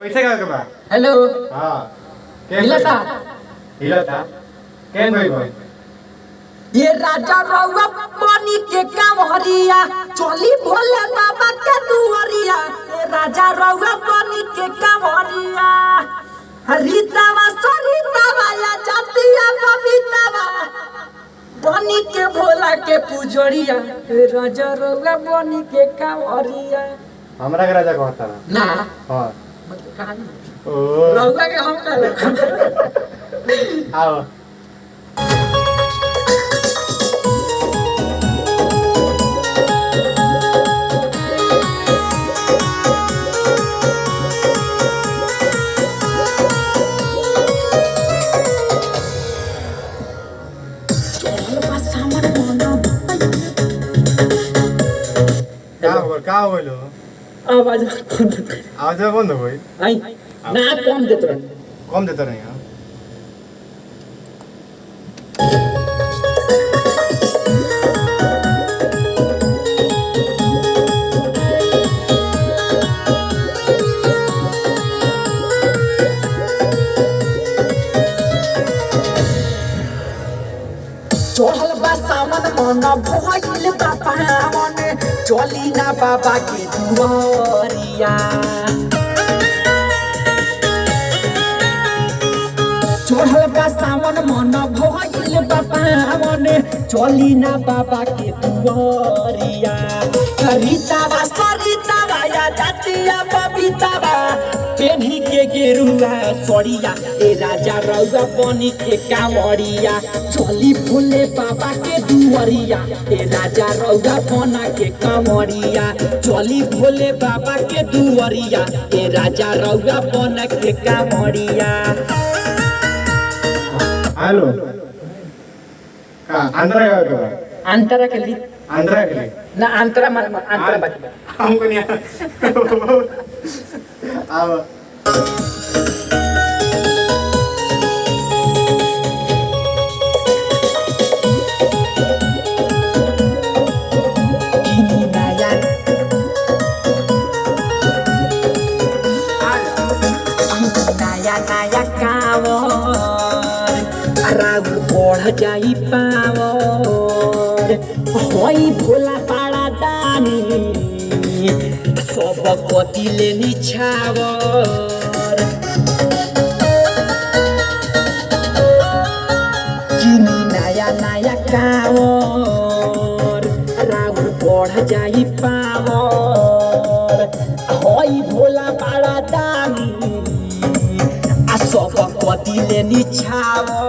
पैसे का बा हेलो हां के हिलता हिलता के भाई भाई ये राजा रउआ पानी के कांवरिया चली भोले बाबा के दुआरिया। ये राजा रउआ पानी के कांवरिया हरितावा सरितावा या जातिया बबीतावा पानी के भोला के पुजरिया। ये राजा रउआ पानी के कांवरिया हमरा के राजा कहता ना हां मतलब कहानी ओ रउआ के हम कहले आओ का होलो आवाज आवाज बंद हो गई आई ना कम देत रहे कम देता नहीं हां चढ़ल बा सावन मन भइल बा पावन चली ना बाबा के दुआरिया। चढ़ल बा सावन मन भइल बा पावन चली ना बाबा के दुआरिया। सरितावा सरितावा या जातिया बबीतावा पेन्ही के गेरुआ सड़िया। ए राजा रउआ पानी के कांवरिया चली भोले बाबा के दुआरिया। ए राजा रउआ बना के कांवरिया चली भोले बाबा के दुआरिया। ए राजा रउआ बना के कांवरिया। हेलो का अंदर का बा अंतरा के लिए अंदर के लिए ना अंतरा मन अंतरा बाकी हमको नहीं आओ नया कांवर राउर बढ़ जाई पावर होई भोला पाड़ा दानी सब कतिले निछावर। किनी नया नया कांवर राउर बढ़ जाई पावर होई भोला पाड़ा दानी सब कतिले निछावर।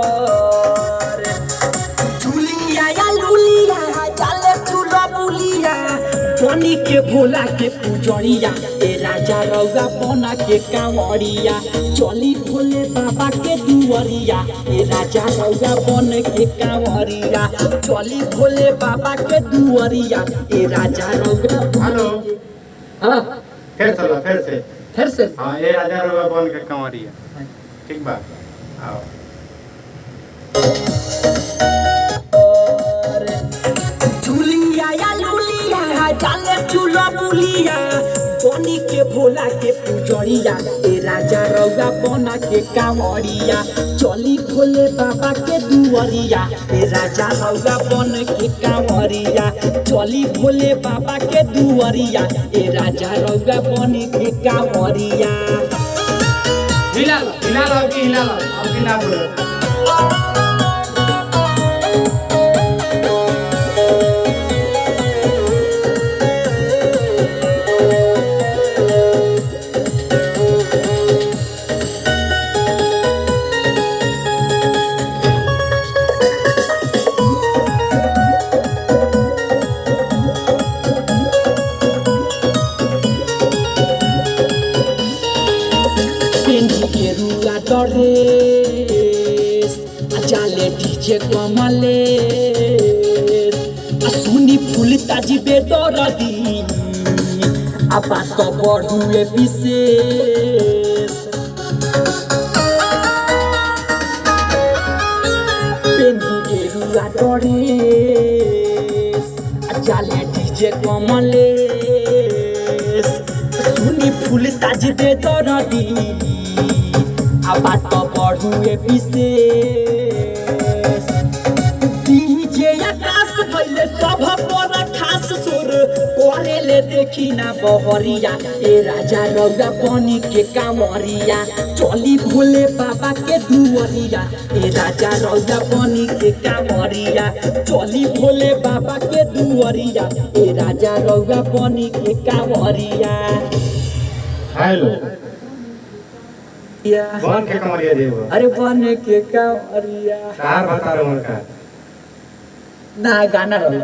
झुलिया या लुलिया जाले चूल्हा बुलिया बनी के भोला के पुजरिया। ए राजा रउआ बना के कांवरिया चली भोले बाबा के दुआरिया। ए राजा रउआ बन के कांवरिया चली भोले बाबा के दुआरिया। ए राजा रउआ हेलो हां फिर से फिर से हां ये राजा रुपया बन के कंवरिया ठीक बा आओ झुलिया या लुलिया जाले चूल्हा बुलिया बनी के भोला के पुजरिया। ए राजा रउआ बना के कांवरिया चली भोले बाबा के दुआरिया। ए राजा रउआ बन के कांवरिया चली भोले बाबा के दुआरिया। ए राजा रउआ बन के कांवरिया हिला अब की ना बोलो गेरुआ डरेस जाले डीजे कमले सुनी फूल ताजी बेदरदी आपा तो बढ़ुए विशेष। पेन्ही गेरुआ डरेस जाले डीजे कमले सुनी फूल ताज दे दरदी आ बात बढ़ुए विशेष डीजे आकाश भइले सब पर खास सुर करेले देखी ना बहरिया ए राजा रौरा बनी के कामरिया चली भोले बाबा के दुआरिया ए राजा रौरा बनी के कामरिया चली भोले बाबा के दुआरिया ए राजा रौरा बनी के कामरिया हेलो या कौन के कमरिया देव अरे बने के कामरिया कार बता रहा हूं का ना गाना रहो